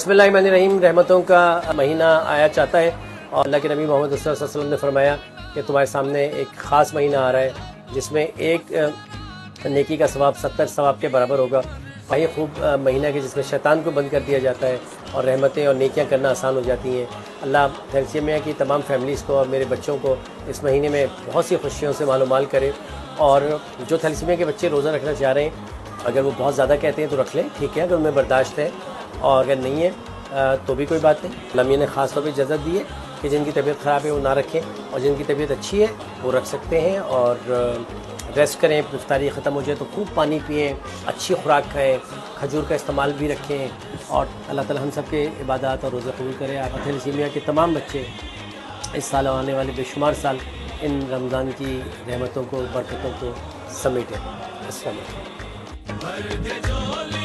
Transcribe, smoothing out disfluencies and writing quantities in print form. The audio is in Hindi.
बिस्मिल्लाहिर्रहमानिर्रहीम। रहमतों का महीना आया चाहता है और अल्लाह के नबी मोहम्मद सल्लल्लाहु अलैहि वसल्लम ने फरमाया कि तुम्हारे सामने एक ख़ास महीना आ रहा है जिसमें एक नेकी का सवाब 70 सवाब के बराबर होगा। वही खूब महीना के जिसमें शैतान को बंद कर दिया जाता है और रहमतें और नेकियां करना आसान हो जाती हैं। अल्लाह थैलेसीमिया की तमाम फैमिलीज़ को और मेरे बच्चों को इस महीने में बहुत सी खुशियों से मालूमाल करे। और जो थैलेसीमिया के बच्चे रोज़ा रखना चाह रहे हैं, अगर वो बहुत ज़्यादा कहते हैं तो रख लें, ठीक है, अगर उनमें बर्दाश्त है, और अगर नहीं है तो भी कोई बात नहीं। अल्लाह ने ख़ास तौर पर इजाज़त दी है कि जिनकी तबीयत ख़राब है वो ना रखें और जिनकी तबीयत अच्छी है वो रख सकते हैं। और रेस्ट करें, इफ्तारी ख़त्म हो जाए तो खूब पानी पिएँ, अच्छी खुराक खाएँ, खजूर का इस्तेमाल भी रखें और अल्लाह ताला हम सब के इबादत और रोज़ा कबूल करें। आप थैलेसीमिया के तमाम बच्चे इस साल आने वाले बेशुमार साल इन रमज़ान की रहमतों को, बरकतों को समेटें। अस्सलाम वालेकुम।